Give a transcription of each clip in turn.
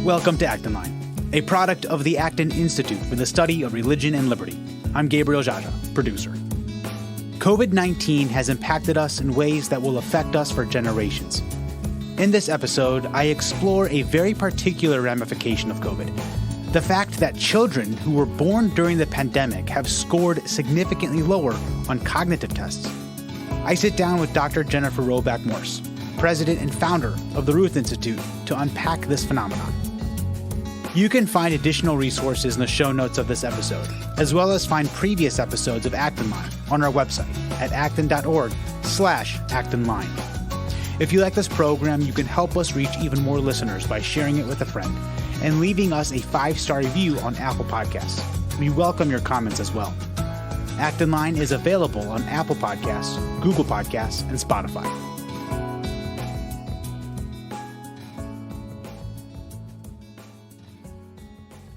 Welcome to Acton Line, a product of the Acton Institute for the Study of Religion and Liberty. I'm Gabriel Jaja, producer. COVID-19 has impacted us in ways that will affect us for generations. In this episode, I explore a very particular ramification of COVID, the fact that children who were born during the pandemic have scored significantly lower on cognitive tests. I sit down with Dr. Jennifer Roback Morse, president and founder of the Ruth Institute, to unpack this phenomenon. You can find additional resources in the show notes of this episode, as well as find previous episodes of Acton Line on our website at acton.org/actonline. If you like this program, you can help us reach even more listeners by sharing it with a friend and leaving us a 5-star review on Apple Podcasts. We welcome your comments as well. Acton Line is available on Apple Podcasts, Google Podcasts, and Spotify.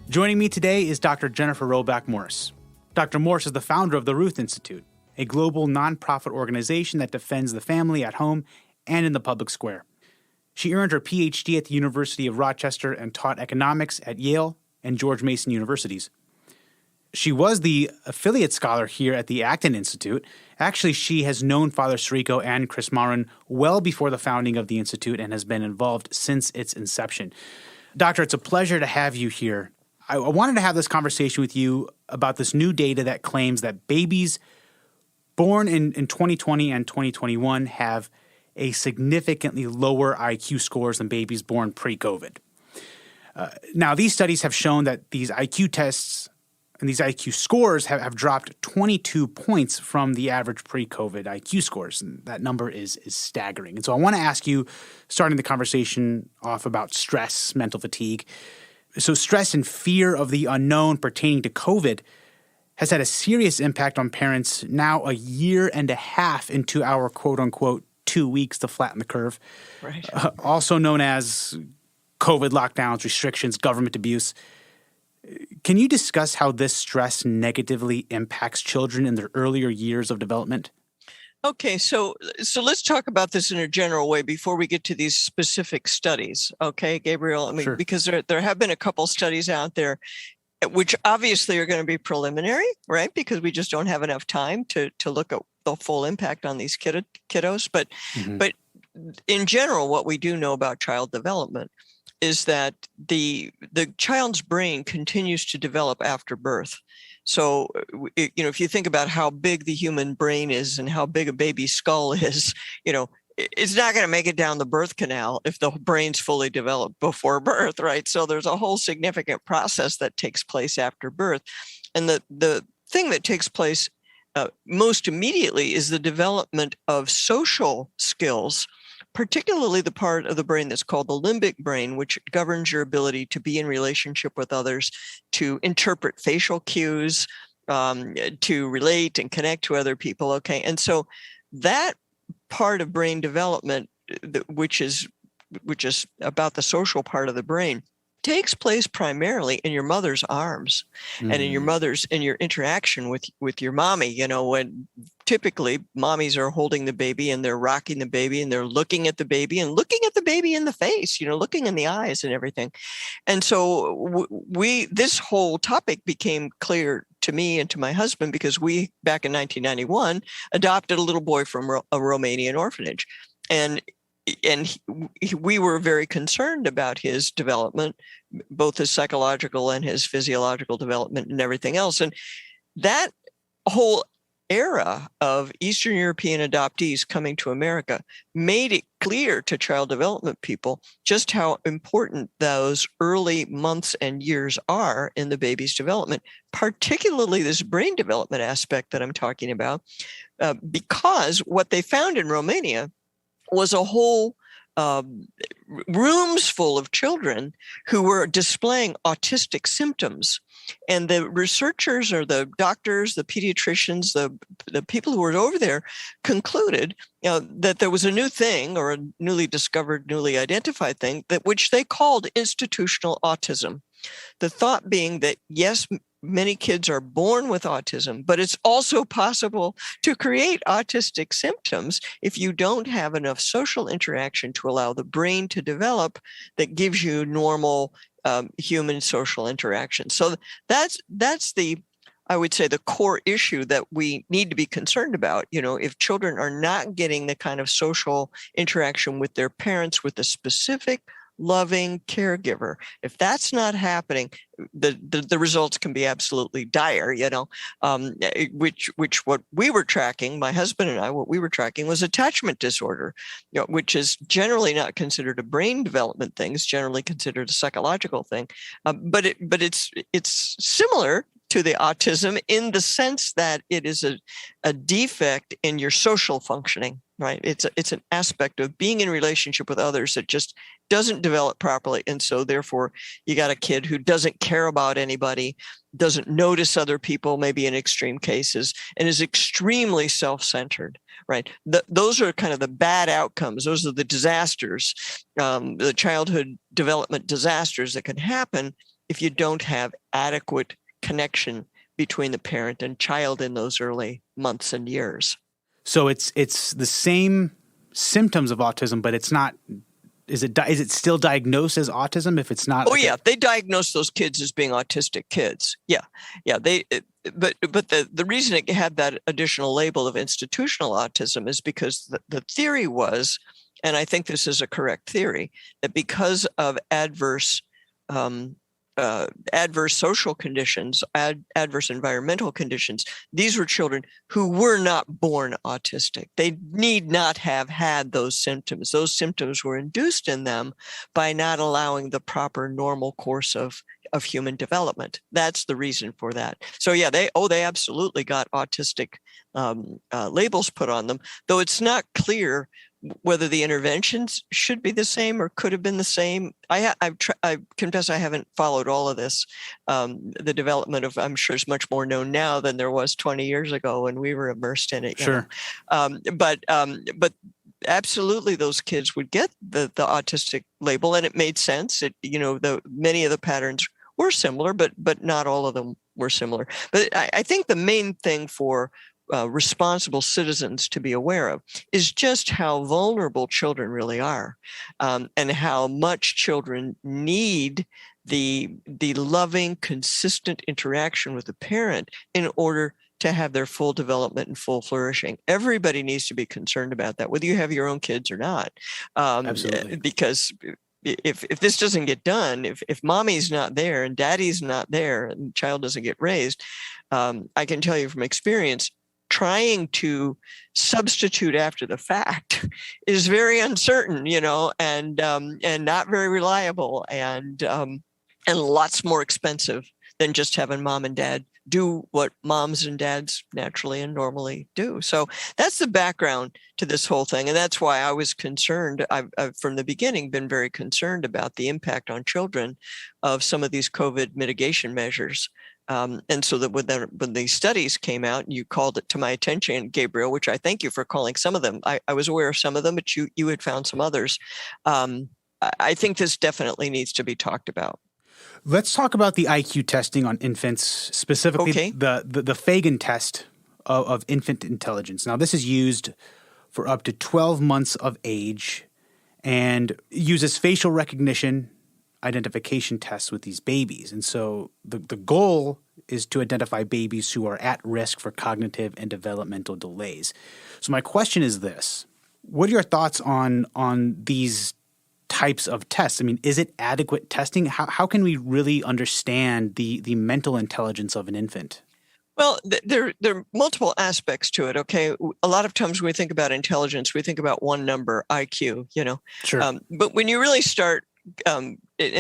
Joining me today is Dr. Jennifer Roback Morse. Dr. Morse is the founder of the Ruth Institute, a global nonprofit organization that defends the family at home and in the public square. She earned her Ph.D. at the University of Rochester and taught economics at Yale and George Mason universities. She was the affiliate scholar here at the Acton Institute. Actually, she has known Father Sirico and Chris Marin well before the founding of the Institute and has been involved since its inception. Doctor, it's a pleasure to have you here. I wanted to have this conversation with you about this new data that claims that babies born in 2020 and 2021 have a significantly lower IQ scores than babies born pre-COVID. Now, these studies have shown that these IQ tests and these IQ scores have dropped 22 points from the average pre-COVID IQ scores, and that number is staggering. And so I want to ask you, starting the conversation off, about stress, mental fatigue. So stress and fear of the unknown pertaining to COVID has had a serious impact on parents now a year and a half into our quote-unquote 2 weeks to flatten the curve, right? Also known as COVID lockdowns, restrictions, government abuse. Can you discuss how this stress negatively impacts children in their earlier years of development? Okay, so let's talk about this in a general way before we get to these specific studies. Okay, Gabriel, I mean, Sure. Because there have been a couple studies out there, which obviously are going to be preliminary, right? Because we just don't have enough time to look at the full impact on these kiddos. But in general, what we do know about child development is that the child's brain continues to develop after birth. So, if you think about how big the human brain is and how big a baby's skull is, it's not going to make it down the birth canal if the brain's fully developed before birth, right? So there's a whole significant process that takes place after birth. And the thing that takes place most immediately is the development of social skills, particularly the part of the brain that's called the limbic brain, which governs your ability to be in relationship with others, to interpret facial cues, to relate and connect to other people. Okay. And so that part of brain development, which is about the social part of the brain, takes place primarily in your mother's arms and in your interaction with your mommy. When typically mommies are holding the baby and they're rocking the baby and they're looking at the baby and looking at the baby in the face, looking in the eyes and everything. And so this whole topic became clear to me and to my husband because we, back in 1991, adopted a little boy from a Romanian orphanage. And we were very concerned about his development, both his psychological and his physiological development and everything else. And that whole era of Eastern European adoptees coming to America made it clear to child development people just how important those early months and years are in the baby's development, particularly this brain development aspect that I'm talking about, because what they found in Romania was a whole rooms full of children who were displaying autistic symptoms. And the researchers or the doctors, the pediatricians, the people who were over there concluded that there was a new thing or a newly discovered, newly identified thing which they called institutional autism. The thought being that, yes, many kids are born with autism, but it's also possible to create autistic symptoms if you don't have enough social interaction to allow the brain to develop that gives you normal human social interaction. So that's I would say, the core issue that we need to be concerned about. If children are not getting the kind of social interaction with their parents, with a specific loving caregiver, if that's not happening, the results can be absolutely dire, which what we were tracking, my husband and I, what we were tracking was attachment disorder, which is generally not considered a brain development thing. It's generally considered a psychological thing. But it's similar to the autism in the sense that it is a defect in your social functioning, right? It's an aspect of being in relationship with others that just doesn't develop properly. And so therefore you got a kid who doesn't care about anybody, doesn't notice other people, maybe in extreme cases, and is extremely self-centered, right? Those are kind of the bad outcomes. Those are the disasters, the childhood development disasters that can happen if you don't have adequate connection between the parent and child in those early months and years. So it's the same symptoms of autism, but it's not. Is it still diagnosed as autism if it's not? Oh, yeah, they diagnose those kids as being autistic kids. Yeah. But the reason it had that additional label of institutional autism is because the theory was, and I think this is a correct theory, that because of adverse social conditions, adverse environmental conditions, these were children who were not born autistic. They need not have had those symptoms. Those symptoms were induced in them by not allowing the proper normal course of human development. That's the reason for that. So yeah, they absolutely got autistic labels put on them, though it's not clear whether the interventions should be the same or could have been the same. I confess I haven't followed all of this. The development of, I'm sure, is much more known now than there was 20 years ago when we were immersed in it. Sure. But absolutely, those kids would get the autistic label, and it made sense. Many of the patterns were similar, but not all of them were similar. But I think the main thing for responsible citizens to be aware of is just how vulnerable children really are, and how much children need the loving, consistent interaction with the parent in order to have their full development and full flourishing. Everybody needs to be concerned about that, whether you have your own kids or not. Absolutely. Because if this doesn't get done, if mommy's not there and daddy's not there and the child doesn't get raised, I can tell you from experience, trying to substitute after the fact is very uncertain, and not very reliable, and lots more expensive than just having mom and dad do what moms and dads naturally and normally do. So that's the background to this whole thing. And that's why I was concerned. I've from the beginning been very concerned about the impact on children of some of these COVID mitigation measures. And so that when these studies came out, and you called it to my attention, Gabriel, which I thank you for calling some of them. I was aware of some of them, but you had found some others. I think this definitely needs to be talked about. Let's talk about the IQ testing on infants, specifically the Fagan test of infant intelligence. Now, this is used for up to 12 months of age and uses facial recognition identification tests with these babies. And so the goal is to identify babies who are at risk for cognitive and developmental delays. So my question is this: what are your thoughts on these types of tests? I mean, is it adequate testing? How can we really understand the mental intelligence of an infant? Well, there are multiple aspects to it. Okay, a lot of times when we think about intelligence, we think about one number, IQ. Sure. But when you really start, and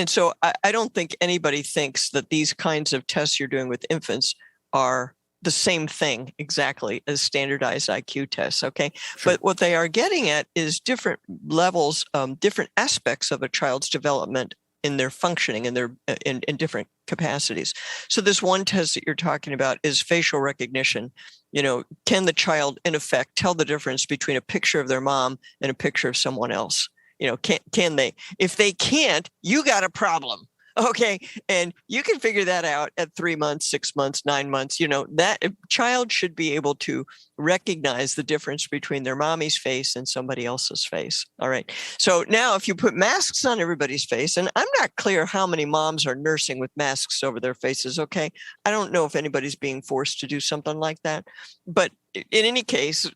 so I don't think anybody thinks that these kinds of tests you're doing with infants are the same thing exactly as standardized IQ tests, okay? Sure. But what they are getting at is different levels, different aspects of a child's development in their functioning and their in different capacities. So this one test that you're talking about is facial recognition. Can the child, in effect, tell the difference between a picture of their mom and a picture of someone else? Can they? If they can't, you got a problem. Okay. And you can figure that out at 3 months, 6 months, 9 months. That a child should be able to recognize the difference between their mommy's face and somebody else's face. All right. So now if you put masks on everybody's face, and I'm not clear how many moms are nursing with masks over their faces. Okay. I don't know if anybody's being forced to do something like that. But in any case,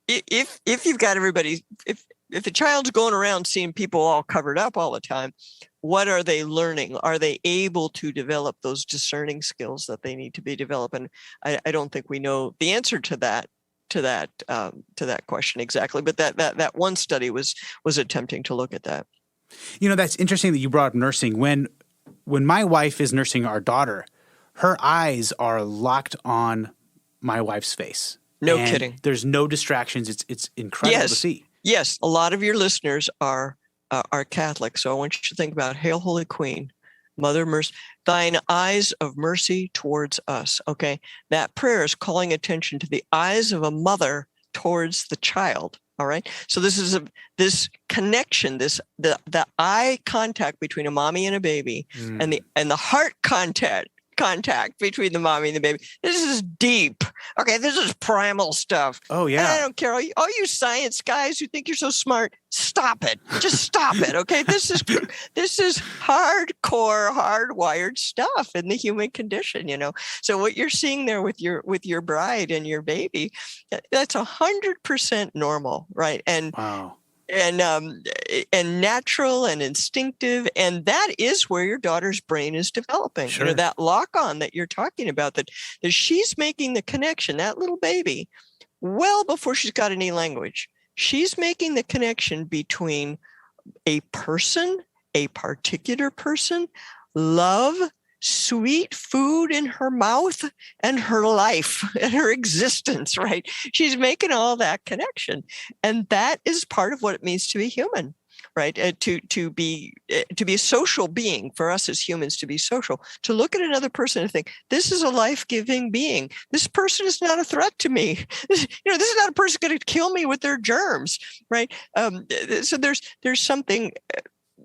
if you've got everybody, if the child's going around seeing people all covered up all the time, what are they learning? Are they able to develop those discerning skills that they need to be developing? I don't think we know the answer to that question exactly, but that one study was attempting to look at that. That's interesting that you brought up nursing. When my wife is nursing our daughter, her eyes are locked on my wife's face. No kidding. There's no distractions. It's incredible to see. Yes, a lot of your listeners are Catholic, so I want you to think about Hail, Holy Queen, Mother Mercy, thine eyes of mercy towards us. Okay, that prayer is calling attention to the eyes of a mother towards the child. All right, so this is this connection, the eye contact between a mommy and a baby, and the heart contact between the mommy and the baby. This is deep. Okay, this is primal stuff. Oh, yeah. And I don't care. All you science guys who think you're so smart, stop it. Just stop it, okay? This is hardcore, hardwired stuff in the human condition, So what you're seeing there with your bride and your baby, that's 100% normal, right? And wow. And natural and instinctive, and that is where your daughter's brain is developing. Sure. That lock on that you're talking about, that she's making the connection, that little baby, well before she's got any language. She's making the connection between a person, a particular person, love, sweet food in her mouth, and her life and her existence, right? She's making all that connection. And that is part of what it means to be human, right? To be a social being, for us as humans to be social, to look at another person and think, this is a life-giving being. This person is not a threat to me. This is not a person going to kill me with their germs, right? So there's something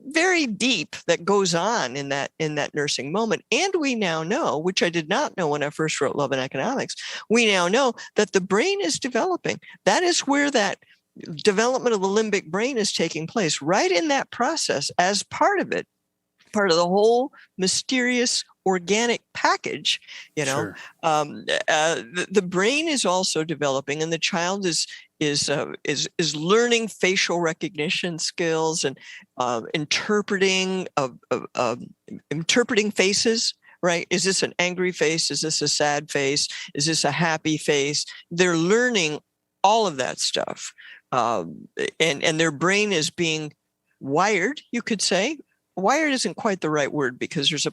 very deep that goes on in that nursing moment. And we now know, which I did not know when I first wrote Love and Economics, we now know that the brain is developing. That is where that development of the limbic brain is taking place, right in that process, as part of it, part of the whole mysterious organic package. Sure. The brain is also developing, and the child is learning facial recognition skills and interpreting faces. Right? Is this an angry face? Is this a sad face? Is this a happy face? They're learning all of that stuff, and their brain is being wired, you could say. Wired isn't quite the right word, because there's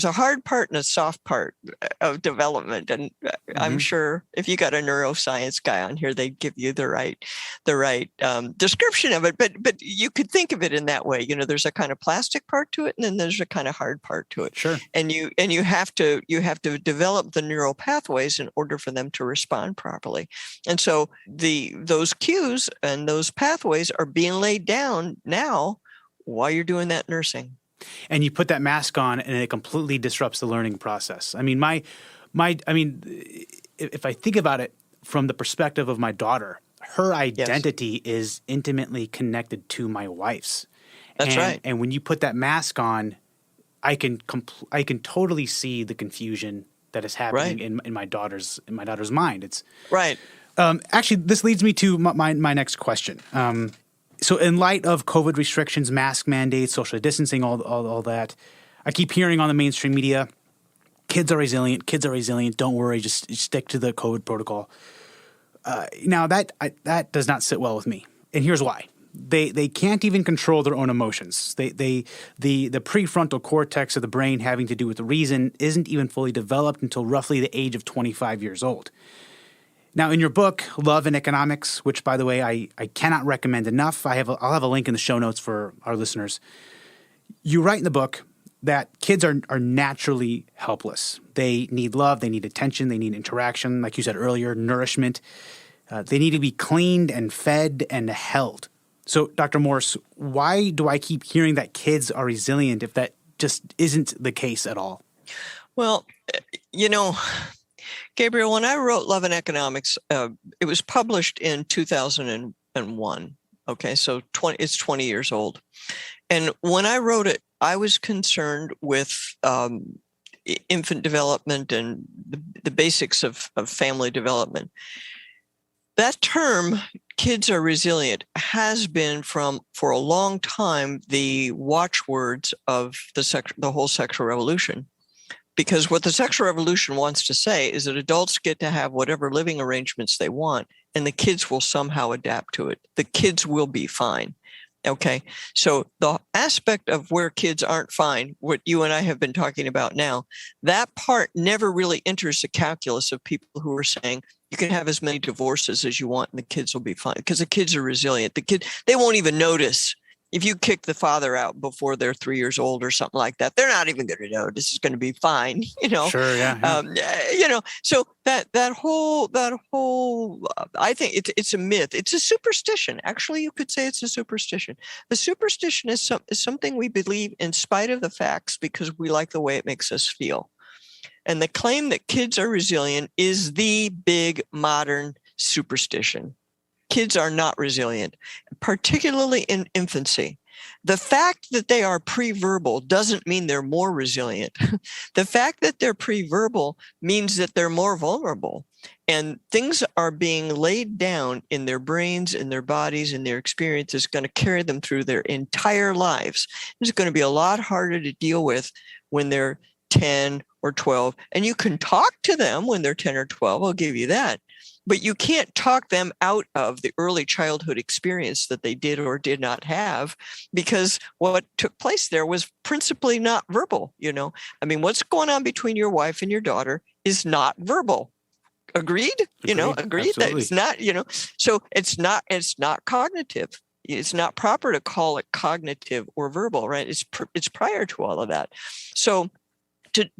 a hard part and a soft part of development. And I'm sure if you got a neuroscience guy on here, they'd give you the right description of it. But you could think of it in that way. There's a kind of plastic part to it, and then there's a kind of hard part to it. Sure. And you have to develop the neural pathways in order for them to respond properly. And so those cues and those pathways are being laid down now while you're doing that nursing. And you put that mask on, and it completely disrupts the learning process. I mean, if I think about it from the perspective of my daughter, her identity is intimately connected to my wife's. That's right. And when you put that mask on, I can totally see the confusion that is happening in my daughter's mind. It's right. Actually, this leads me to my next question. So in light of COVID restrictions, mask mandates, social distancing, all that, I keep hearing on the mainstream media, kids are resilient, don't worry, just stick to the COVID protocol. Now, that does not sit well with me, and here's why. They can't even control their own emotions. The prefrontal cortex of the brain having to do with the reason isn't even fully developed until roughly the age of 25 years old. Now, in your book, Love and Economics, which, by the way, I cannot recommend enough, I'll have a link in the show notes for our listeners. You write in the book that kids are naturally helpless. They need love, they need attention, they need interaction, like you said earlier, nourishment. They need to be cleaned and fed and held. So, Dr. Morse, why do I keep hearing that kids are resilient if that just isn't the case at all? Well, Gabriel, when I wrote Love and Economics, it was published in 2001. Okay, so it's 20 years old. And when I wrote it, I was concerned with infant development and the basics of family development. That term, kids are resilient, has been for a long time the watchwords of the whole sexual revolution. Because what the sexual revolution wants to say is that adults get to have whatever living arrangements they want, and the kids will somehow adapt to it. The kids will be fine. Okay. So the aspect of where kids aren't fine, what you and I have been talking about now, that part never really enters the calculus of people who are saying you can have as many divorces as you want and the kids will be fine because the kids are resilient. They won't even notice. If you kick the father out before they're 3 years old or something like that, they're not even going to know. This is going to be fine, Sure, yeah. So that whole, I think it's a myth. It's a superstition. Actually, you could say it's a superstition. The superstition is something we believe in spite of the facts because we like the way it makes us feel. And the claim that kids are resilient is the big modern superstition. Kids are not resilient, particularly in infancy. The fact that they are pre-verbal doesn't mean they're more resilient. The fact that they're pre-verbal means that they're more vulnerable. And things are being laid down in their brains, in their bodies, in their experiences, going to carry them through their entire lives. It's going to be a lot harder to deal with when they're 10 or 12. And you can talk to them when they're 10 or 12, I'll give you that. But you can't talk them out of the early childhood experience that they did or did not have, because what took place there was principally not verbal. I mean, what's going on between your wife and your daughter is not verbal. Agreed? Agreed that it's not, so it's not cognitive. It's not proper to call it cognitive or verbal, right? It's prior to all of that. So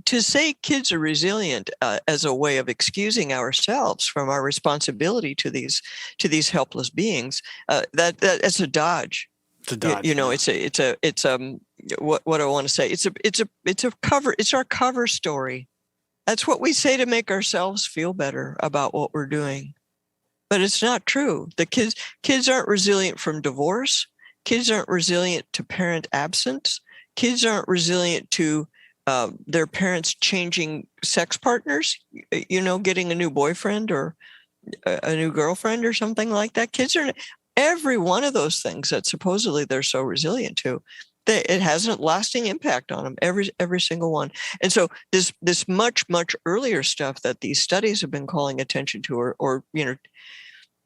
to say kids are resilient as a way of excusing ourselves from our responsibility to these helpless beings, that's a dodge. It's a dodge. It's what I want to say. It's a cover. It's our cover story. That's what we say to make ourselves feel better about what we're doing. But it's not true. The kids aren't resilient from divorce. Kids aren't resilient to parent absence. Kids aren't resilient to their parents changing sex partners, getting a new boyfriend or a new girlfriend or something like that. Kids are every one of those things that supposedly they're so resilient to. It has a lasting impact on them, every single one. And so this much earlier stuff that these studies have been calling attention to, or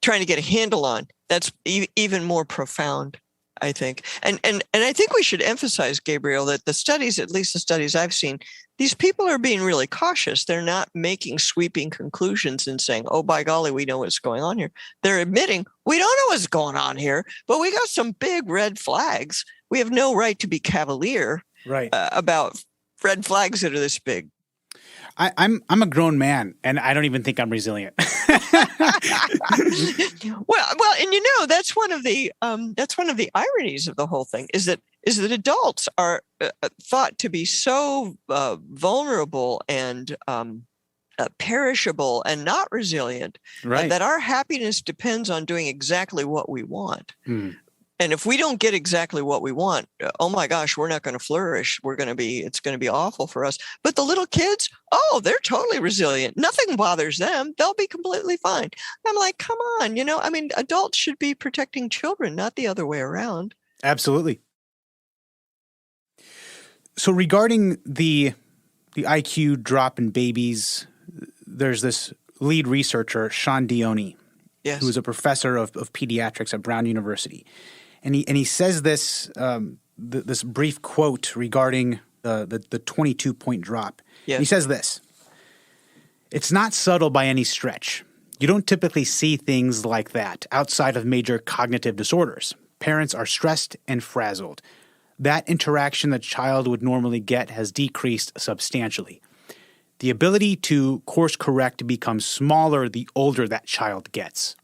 trying to get a handle on, that's even more profound, I think. And I think we should emphasize, Gabriel, that the studies, at least the studies I've seen, these people are being really cautious. They're not making sweeping conclusions and saying, oh, by golly, we know what's going on here. They're admitting, we don't know what's going on here, but we got some big red flags. We have no right to be cavalier about red flags that are this big. I'm a grown man, and I don't even think I'm resilient. Well, and that's one of the ironies of the whole thing is that adults are thought to be so vulnerable and perishable and not resilient, that our happiness depends on doing exactly what we want. And if we don't get exactly what we want, oh my gosh, we're not going to flourish. It's going to be awful for us. But the little kids, they're totally resilient. Nothing bothers them. They'll be completely fine. I'm like, come on, adults should be protecting children, not the other way around. Absolutely. So regarding the IQ drop in babies, there's this lead researcher, Sean Dione, who is a professor of pediatrics at Brown University. And he says this this brief quote regarding the 22-point drop. Yes. He says this: "It's not subtle by any stretch. You don't typically see things like that outside of major cognitive disorders. Parents are stressed and frazzled. That interaction the child would normally get has decreased substantially. The ability to course correct becomes smaller the older that child gets."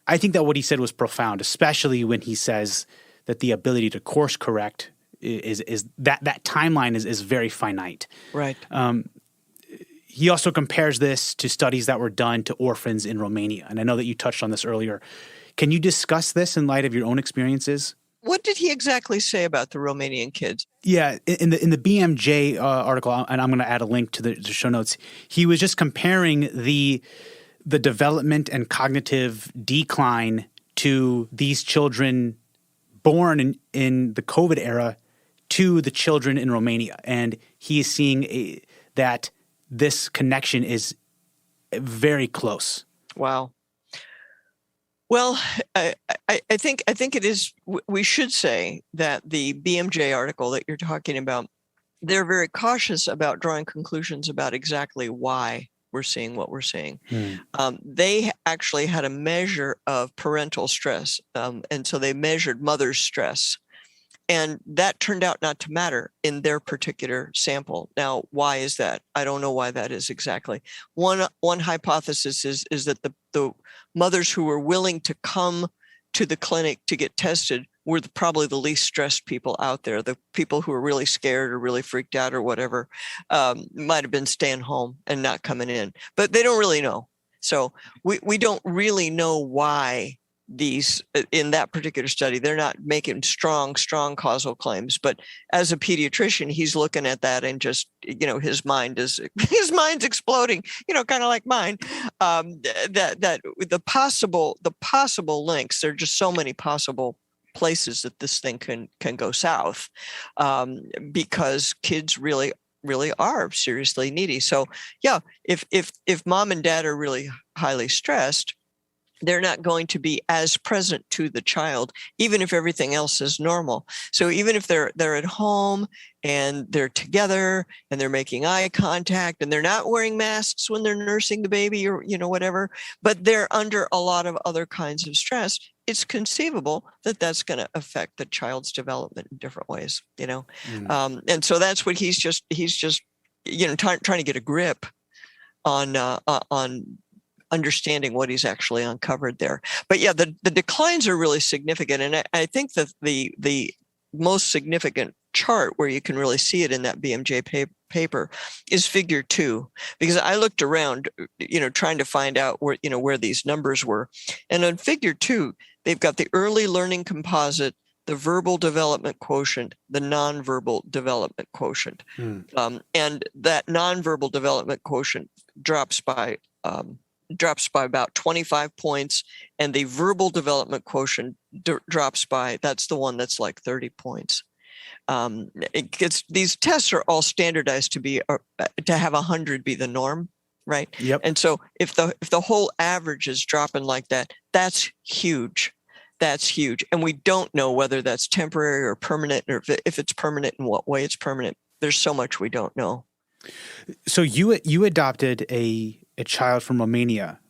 I think that what he said was profound, especially when he says that the ability to course correct is that timeline is very finite. Right. He also compares this to studies that were done to orphans in Romania. And I know that you touched on this earlier. Can you discuss this in light of your own experiences? What did he exactly say about the Romanian kids? Yeah, in the BMJ article, and I'm going to add a link to the show notes, he was just comparing the development and cognitive decline to these children born in the COVID era to the children in Romania. And he is seeing that this connection is very close. Wow. Well, I think it is. We should say that the BMJ article that you're talking about, they're very cautious about drawing conclusions about exactly why we're seeing what we're seeing. They actually had a measure of parental stress, and so they measured mother's stress. And that turned out not to matter in their particular sample. Now, why is that? I don't know why that is exactly. One hypothesis is that the mothers who were willing to come to the clinic to get tested were probably the least stressed people out there. The people who were really scared or really freaked out or whatever might have been staying home and not coming in. But they don't really know. So we don't really know why these, in that particular study, they're not making strong causal claims. But as a pediatrician, he's looking at that and just, his mind's exploding, kind of like mine. That the possible links, there are just so many possible places that this thing can go south, because kids really are seriously needy. So yeah, if mom and dad are really highly stressed, they're not going to be as present to the child, even if everything else is normal. So even if they're at home and they're together and they're making eye contact and they're not wearing masks when they're nursing the baby or, whatever, but they're under a lot of other kinds of stress, it's conceivable that that's going to affect the child's development in different ways, And so that's what he's just trying to get a grip on understanding what he's actually uncovered there. But yeah, the declines are really significant. And I think that the most significant chart where you can really see it in that BMJ paper is figure 2, because I looked around, trying to find out where these numbers were. And on figure 2, they've got the early learning composite, the verbal development quotient, the nonverbal development quotient. And that nonverbal development quotient drops by about 25 points, and the verbal development quotient drops by, that's the one that's like 30 points. These tests are all standardized to have 100 be the norm, right? Yep. And so if the whole average is dropping like that, that's huge. That's huge. And we don't know whether that's temporary or permanent, or if it's permanent, in what way it's permanent. There's so much we don't know. So you adopted a child from Romania.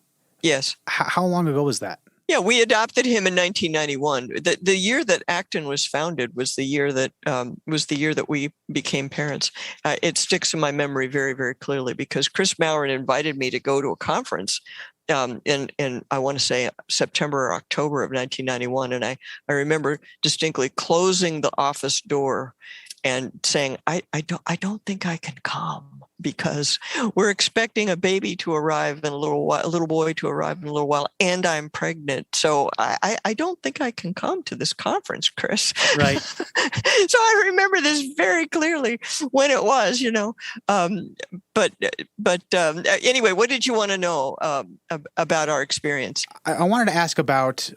Yes. How long ago was that? Yeah, we adopted him in 1991. The year that Acton was founded was the year that we became parents. It sticks in my memory very, very clearly, because Chris Maurer invited me to go to a conference in I want to say September or October of 1991, and I remember distinctly closing the office door and saying, I don't think I can come, because we're expecting a baby to arrive in a little while, a little boy to arrive in a little while, and I'm pregnant. So I don't think I can come to this conference, Chris. Right. So I remember this very clearly when it was, But anyway, what did you want to know about our experience? I wanted to ask about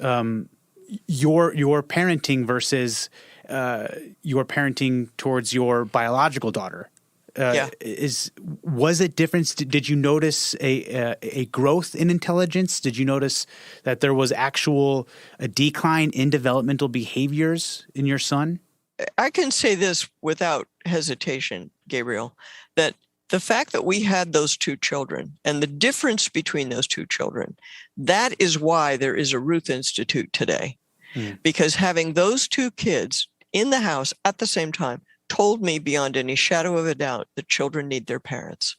your parenting versus your parenting towards your biological daughter. Was it different? Did you notice a growth in intelligence? Did you notice that there was a decline in developmental behaviors in your son? I can say this without hesitation, Gabriel, that the fact that we had those two children and the difference between those two children, that is why there is a Ruth Institute today. Because having those two kids in the house at the same time told me beyond any shadow of a doubt that children need their parents.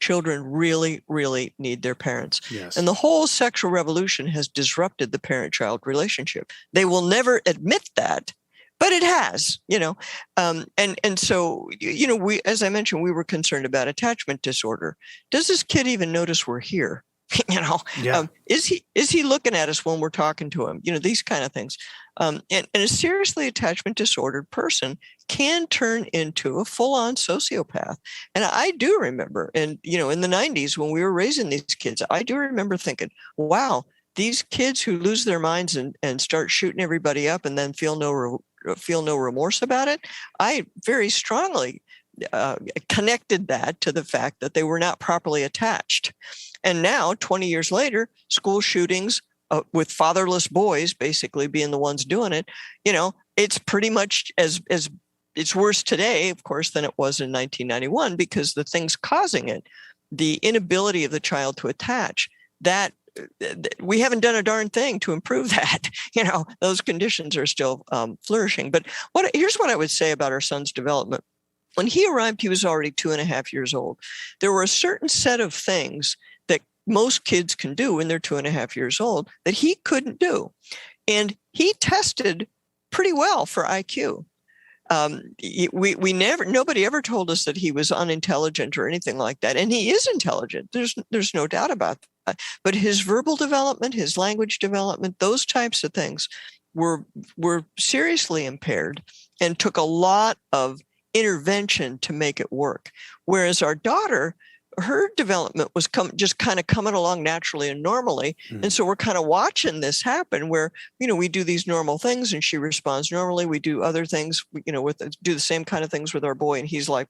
Children really, really need their parents. Yes. And the whole sexual revolution has disrupted the parent-child relationship. They will never admit that, but it has, and so, we, as I mentioned, we were concerned about attachment disorder. Does this kid even notice we're here? Yeah. Is he looking at us when we're talking to him? These kind of things. And a seriously attachment disordered person can turn into a full-on sociopath. And I do remember, in the 90s when we were raising these kids, I do remember thinking, wow, these kids who lose their minds and start shooting everybody up and then feel no remorse about it. I very strongly connected that to the fact that they were not properly attached. And now, 20 years later, school shootings with fatherless boys basically being the ones doing it, it's pretty much as it's worse today, of course, than it was in 1991, because the things causing it, the inability of the child to attach, that we haven't done a darn thing to improve that. Those conditions are still flourishing. But here's what I would say about our son's development. When he arrived, he was already 2.5 years old. There were a certain set of things that most kids can do when they're 2.5 years old that he couldn't do. And he tested pretty well for IQ. Nobody ever told us that he was unintelligent or anything like that. And he is intelligent. There's no doubt about that. But his verbal development, his language development, those types of things were seriously impaired and took a lot of intervention to make it work. Whereas our daughter, her development was just kind of coming along naturally and normally. And so we're kind of watching this happen where, we do these normal things and she responds normally. We do other things, do the same kind of things with our boy. And he's like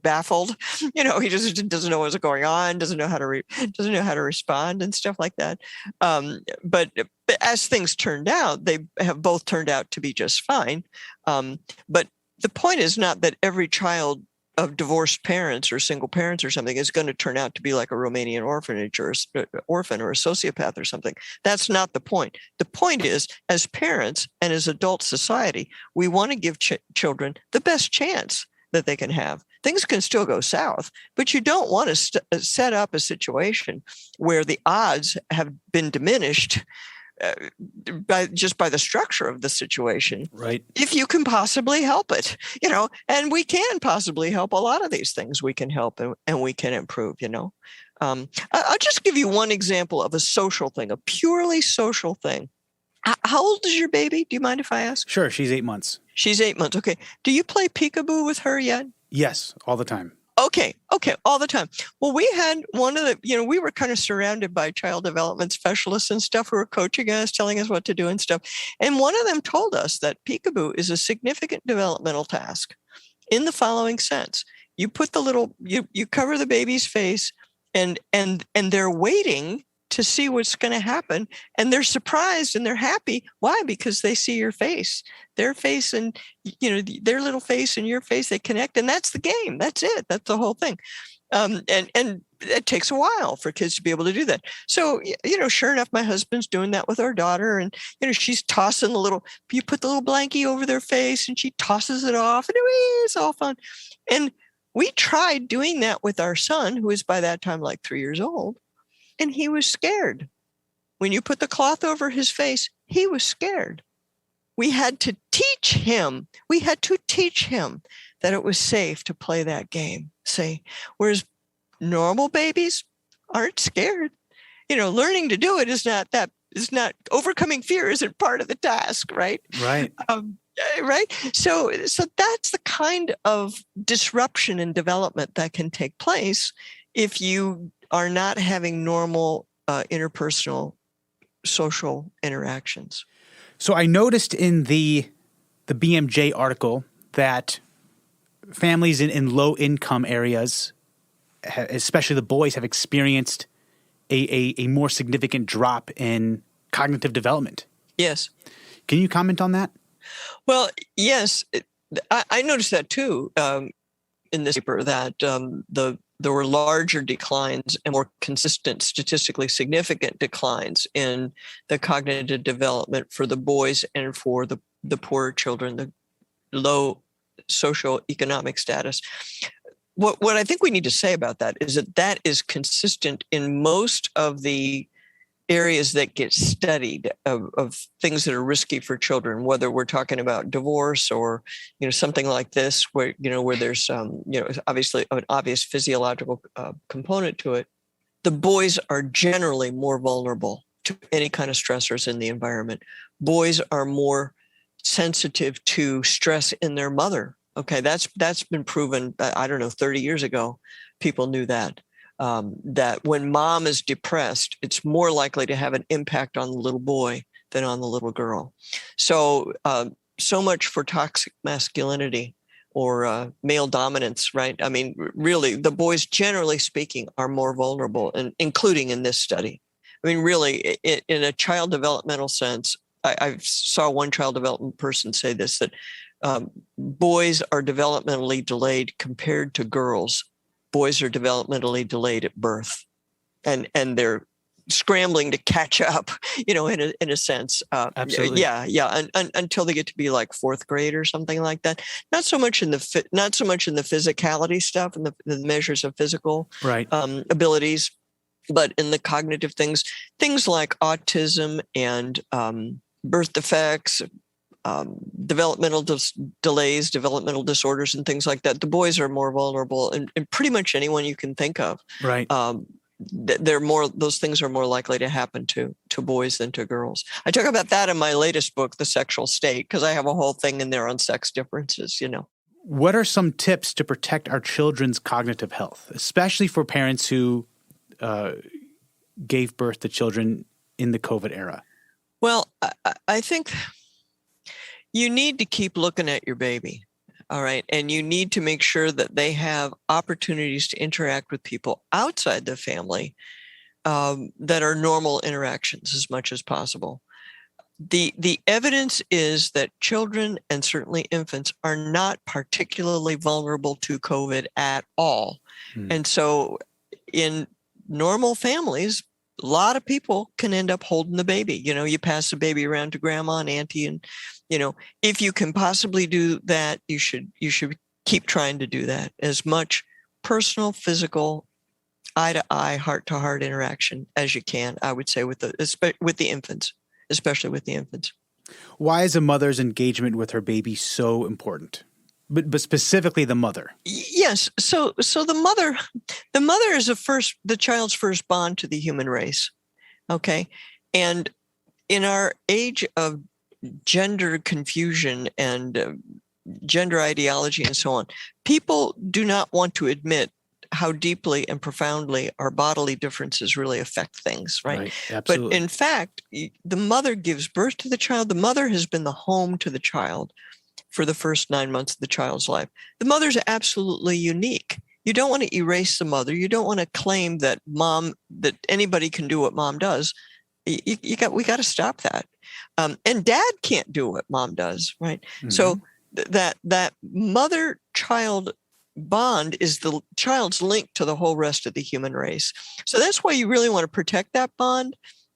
baffled, he just doesn't know what's going on, doesn't know how to respond and stuff like that. But as things turned out, they have both turned out to be just fine. But the point is not that every child of divorced parents or single parents or something is going to turn out to be like a Romanian orphanage or orphan or a sociopath or something. That's not the point. The point is, as parents and as adult society, we want to give children the best chance that they can have. Things can still go south, but you don't want to set up a situation where the odds have been diminished by the structure of the situation, right? If you can possibly help it, and we can possibly help a lot of these things. We can help and we can improve. I'll just give you one example of a social thing, a purely social thing. How old is your baby? Do you mind if I ask? Sure, she's 8 months. She's 8 months. Okay. Do you play peekaboo with her yet? Yes, all the time. Okay, all the time. Well, we had one of the, we were kind of surrounded by child development specialists and stuff who were coaching us, telling us what to do and stuff. And one of them told us that peekaboo is a significant developmental task in the following sense. You put you cover the baby's face and they're waiting to see what's going to happen. And they're surprised and they're happy. Why? Because they see your face, their face and, their little face and your face, they connect. And that's the game. That's it. That's the whole thing. And it takes a while for kids to be able to do that. So, sure enough, my husband's doing that with our daughter. And, she's tossing you put the little blankie over their face and she tosses it off and it's all fun. And we tried doing that with our son, who is by that time like 3 years old. And he was scared. When you put the cloth over his face, he was scared. We had to teach him that it was safe to play that game, see? Whereas normal babies aren't scared. Learning to do it is not overcoming fear isn't part of the task, right? Right. Right. So that's the kind of disruption and development that can take place if you are not having normal interpersonal social interactions. So I noticed in the BMJ article that families in low-income areas, especially the boys, have experienced a more significant drop in cognitive development. Yes. Can you comment on that? Well, yes. I noticed that too in this paper, that there were larger declines and more consistent, statistically significant declines in the cognitive development for the boys and for the poorer children, the low socioeconomic status. What I think we need to say about that is that is consistent in most of the areas that get studied of things that are risky for children, whether we're talking about divorce or, something like this, where there's, obviously an obvious physiological component to it. The boys are generally more vulnerable to any kind of stressors in the environment. Boys are more sensitive to stress in their mother. Okay, that's been proven, 30 years ago, people knew that. That when mom is depressed, it's more likely to have an impact on the little boy than on the little girl. So, so much for toxic masculinity or male dominance, right? I mean, really, the boys, generally speaking, are more vulnerable, and including in this study. I mean, really, in a child developmental sense, I saw one child development person say this, that boys are developmentally delayed compared to girls. Boys are developmentally delayed at birth, and they're scrambling to catch up, in a sense. Absolutely. Until they get to be like fourth grade or something like that. Not so much in the physicality stuff and the measures of physical abilities, but in the cognitive things like autism and birth defects, developmental delays, developmental disorders, and things like that. The boys are more vulnerable, and pretty much anyone you can think of. Right. Those things are more likely to happen to boys than to girls. I talk about that in my latest book, The Sexual State, because I have a whole thing in there on sex differences, What are some tips to protect our children's cognitive health, especially for parents who gave birth to children in the COVID era? Well, I think you need to keep looking at your baby. All right. And you need to make sure that they have opportunities to interact with people outside the family that are normal interactions as much as possible. The evidence is that children, and certainly infants, are not particularly vulnerable to COVID at all. And so in normal families, a lot of people can end up holding the baby. You pass the baby around to grandma and auntie, and if you can possibly do that, you should keep trying to do that. As much personal, physical, eye-to-eye, heart-to-heart interaction as you can, I would say, with the infants, especially with the infants. Why is a mother's engagement with her baby so important? But specifically the mother. Yes. So the mother is the child's first bond to the human race. Okay. And in our age of gender confusion and gender ideology and so on, people do not want to admit how deeply and profoundly our bodily differences really affect things, right? Absolutely. But in fact, the mother gives birth to the child. The mother has been the home to the child for the first 9 months of the child's life. The mother's absolutely unique. You don't want to erase the mother. You don't want to claim that anybody can do what mom does. We got to stop that. And dad can't do what mom does, right? Mm-hmm. So that mother-child bond is the child's link to the whole rest of the human race. So that's why you really want to protect that bond,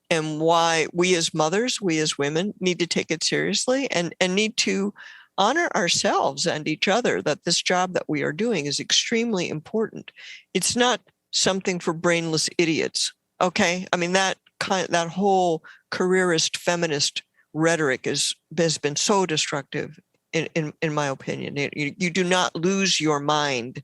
and why we as mothers, we as women, need to take it seriously and need to honor ourselves and each other, that this job that we are doing is extremely important. It's not something for brainless idiots. Okay. I mean, that whole careerist feminist rhetoric has been so destructive in my opinion. You do not lose your mind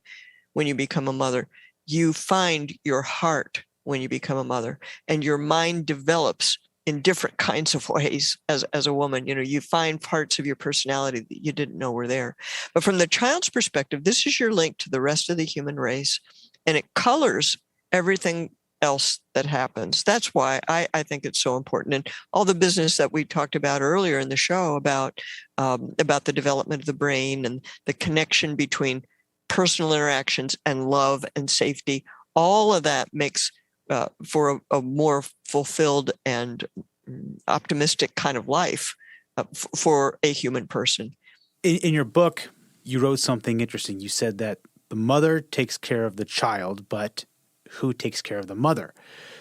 when you become a mother. You find your heart when you become a mother, and your mind develops in different kinds of ways as a woman. You find parts of your personality that you didn't know were there. But from the child's perspective, this is your link to the rest of the human race, and it colors everything else that happens. That's why I think it's so important. And all the business that we talked about earlier in the show about the development of the brain and the connection between personal interactions and love and safety, all of that makes for a more fulfilled and optimistic kind of life for a human person. In your book, you wrote something interesting. You said that the mother takes care of the child, but who takes care of the mother?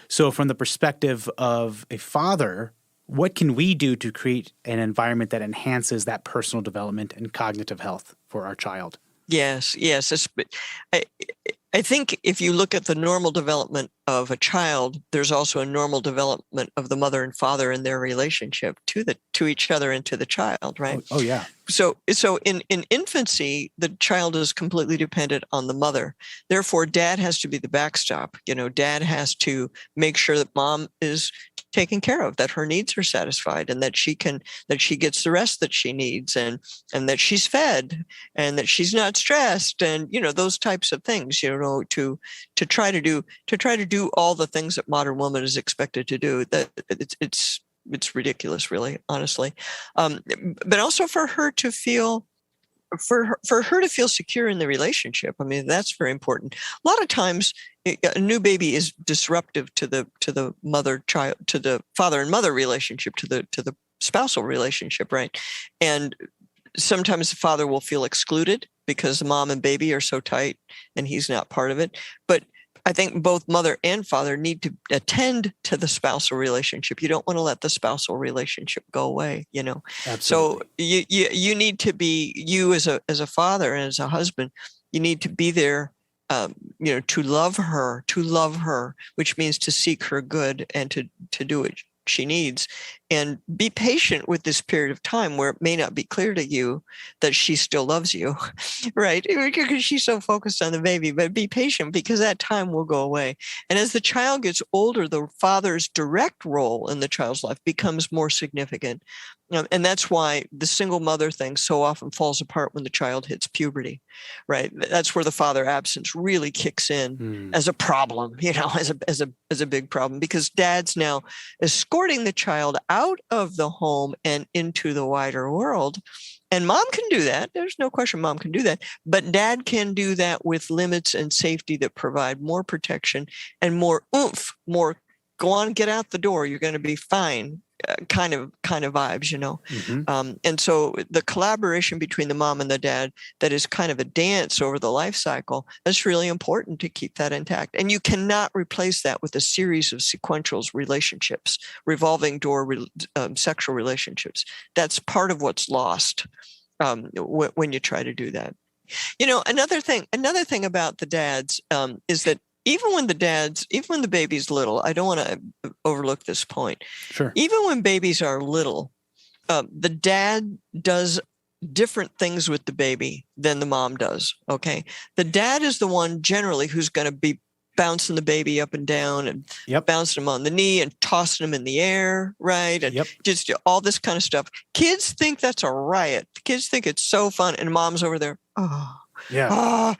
So from the perspective of a father, what can we do to create an environment that enhances that personal development and cognitive health for our child? Yes. I think if you look at the normal development of a child, there's also a normal development of the mother and father in their relationship to each other and to the child, right? Oh yeah. So in infancy, the child is completely dependent on the mother. Therefore, dad has to be the backstop. Dad has to make sure that mom is taken care of, that her needs are satisfied, and that she gets the rest that she needs, and that she's fed, and that she's not stressed, and those types of things. To try to do all the things that modern woman is expected to do. That it's ridiculous, really, honestly. But also for her to feel secure in the relationship. I mean, that's very important. A lot of times, a new baby is disruptive to the mother-child, to the father and mother relationship, to the spousal relationship, right? And sometimes the father will feel excluded because the mom and baby are so tight, and he's not part of it. But I think both mother and father need to attend to the spousal relationship. You don't want to let the spousal relationship go away, Absolutely. So you need to be, you as a father and as a husband, you need to be there, to love her, which means to seek her good and to do what she needs, and be patient with this period of time where it may not be clear to you that she still loves you, right? Because she's so focused on the baby, but be patient because that time will go away. And as the child gets older, the father's direct role in the child's life becomes more significant. And that's why the single mother thing so often falls apart when the child hits puberty, right? That's where the father absence really kicks in as a problem, as a big problem, because dad's now escorting the child out of the home and into the wider world. And mom can do that. There's no question mom can do that. But dad can do that with limits and safety that provide more protection and more oomph, more go on, get out the door, you're going to be fine. Kind of vibes, and so the collaboration between the mom and the dad, that is kind of a dance over the life cycle, that's really important to keep that intact. And you cannot replace that with a series of sequential relationships, revolving door sexual relationships. That's part of what's lost when you try to do that. Another thing about the dads is that even when the baby's little, I don't want to overlook this point. Sure. Even when babies are little, the dad does different things with the baby than the mom does. Okay. The dad is the one generally who's going to be bouncing the baby up and down and bouncing him on the knee and tossing him in the air, right? And just all this kind of stuff. Kids think that's a riot. Kids think it's so fun. And mom's over there, I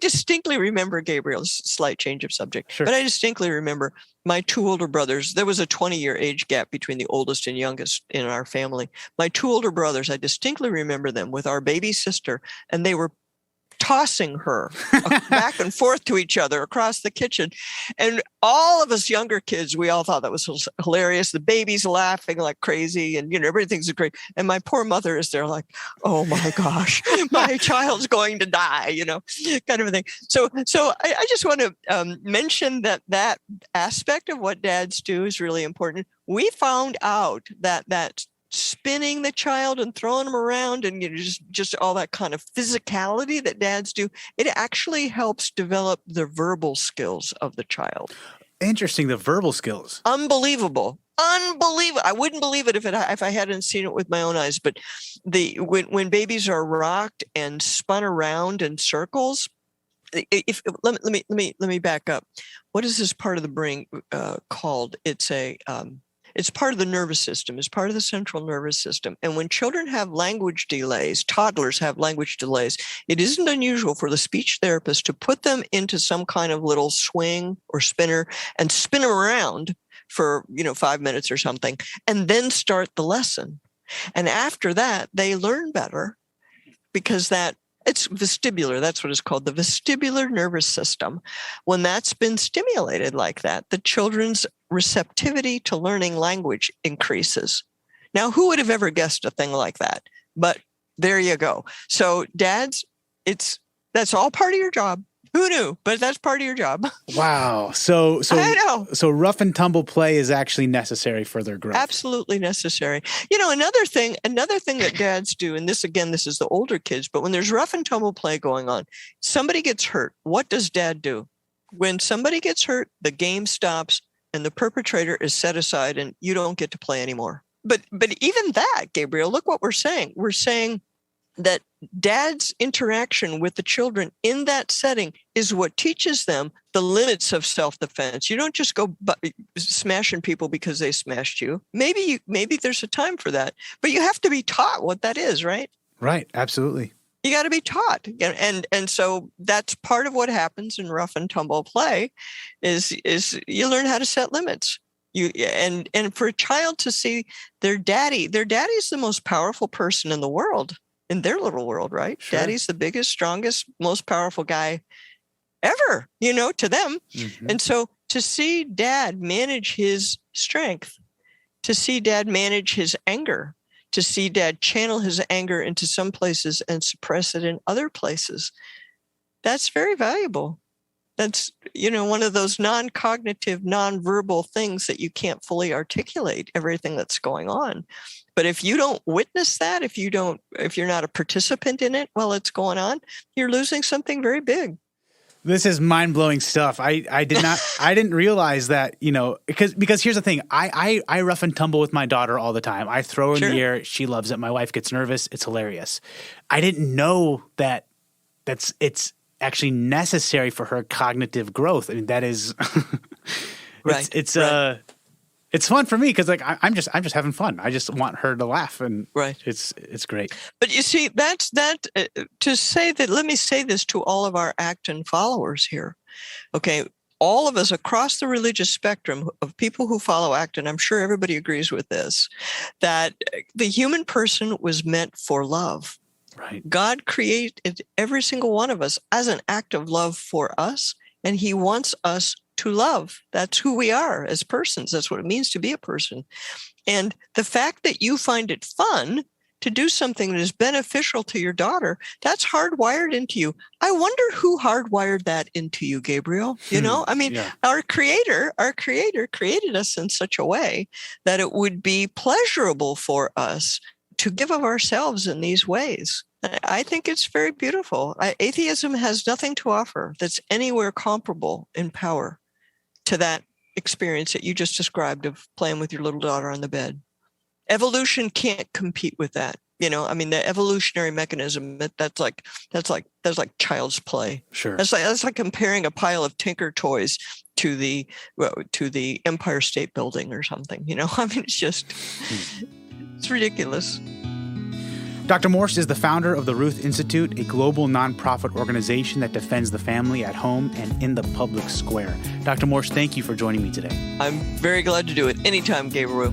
distinctly remember, Gabriel, slight change of subject, but I distinctly remember my two older brothers. There was a 20-year age gap between the oldest and youngest in our family. My two older brothers, I distinctly remember them with our baby sister, and they were tossing her back and forth to each other across the kitchen. And all of us younger kids, we all thought that was hilarious. The baby's laughing like crazy, and everything's great. And my poor mother is there like, oh my gosh, my child's going to die, kind of a thing. So I just want to mention that aspect of what dads do is really important. We found out that spinning the child and throwing them around and just all that kind of physicality that dads do, it actually helps develop the verbal skills of the child. Interesting, the verbal skills. Unbelievable. I wouldn't believe it if I hadn't seen it with my own eyes. But when babies are rocked and spun around in circles, let me back up. What is this part of the brain called? It's part of the nervous system. It's part of the central nervous system. And when children have language delays, toddlers have language delays, it isn't unusual for the speech therapist to put them into some kind of little swing or spinner and spin them around for 5 minutes or something, and then start the lesson. And after that, they learn better because it's vestibular. That's what it's called, the vestibular nervous system. When that's been stimulated like that, the children's receptivity to learning language increases. Now, who would have ever guessed a thing like that? But there you go. So dads, that's all part of your job. Who knew? But that's part of your job. Wow. So I know. So rough and tumble play is actually necessary for their growth. Absolutely necessary. Another thing that dads do, and this is the older kids, but when there's rough and tumble play going on, somebody gets hurt. What does dad do? When somebody gets hurt, the game stops and the perpetrator is set aside and you don't get to play anymore. But even that, Gabriel, look what we're saying. We're saying that dad's interaction with the children in that setting is what teaches them the limits of self-defense. You don't just go smashing people because they smashed you. Maybe there's a time for that, but you have to be taught what that is, right? Right. Absolutely. You got to be taught. And so that's part of what happens in rough and tumble play is you learn how to set limits. And for a child to see their daddy's the most powerful person in the world. In their little world, right? Sure. Daddy's the biggest, strongest, most powerful guy ever, to them. Mm-hmm. And so to see dad manage his strength, to see dad manage his anger, to see dad channel his anger into some places and suppress it in other places, that's very valuable. That's, one of those non-cognitive, non-verbal things that you can't fully articulate everything that's going on. But if you don't witness that, if you're not a participant in it while it's going on, you're losing something very big. This is mind-blowing stuff. I didn't realize that, because here's the thing. I rough and tumble with my daughter all the time. I throw her in the air. She loves it. My wife gets nervous. It's hilarious. I didn't know that it's actually necessary for her cognitive growth. I mean, that is right. It's fun for me because I'm just having fun. I just want her to laugh, and it's great. But you see, that's to say that. Let me say this to all of our Acton followers here. Okay, all of us across the religious spectrum of people who follow Acton, I'm sure everybody agrees with this, that the human person was meant for love. Right. God created every single one of us as an act of love for us, and He wants us to love. That's who we are as persons. That's what it means to be a person. And the fact that you find it fun to do something that is beneficial to your daughter, that's hardwired into you. I wonder who hardwired that into you, Gabriel. Our creator created us in such a way that it would be pleasurable for us to give of ourselves in these ways. I think it's very beautiful. Atheism has nothing to offer that's anywhere comparable in power to that experience that you just described of playing with your little daughter on the bed. Evolution can't compete with that. The evolutionary mechanism, that's like child's play. Sure. That's like comparing a pile of Tinker toys to the Empire State Building or something. It's ridiculous. Dr. Morse is the founder of the Ruth Institute, a global nonprofit organization that defends the family at home and in the public square. Dr. Morse, thank you for joining me today. I'm very glad to do it. Anytime, Gabriel.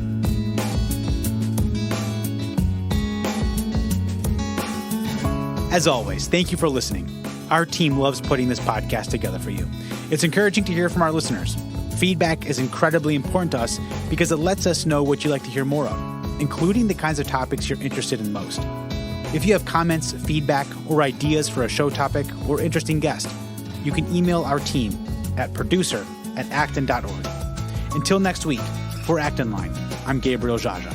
As always, thank you for listening. Our team loves putting this podcast together for you. It's encouraging to hear from our listeners. Feedback is incredibly important to us because it lets us know what you'd like to hear more of, including the kinds of topics you're interested in most. If you have comments, feedback, or ideas for a show topic or interesting guest, you can email our team at producer@acton.org. Until next week, for Acton Line, I'm Gabriel Jaja.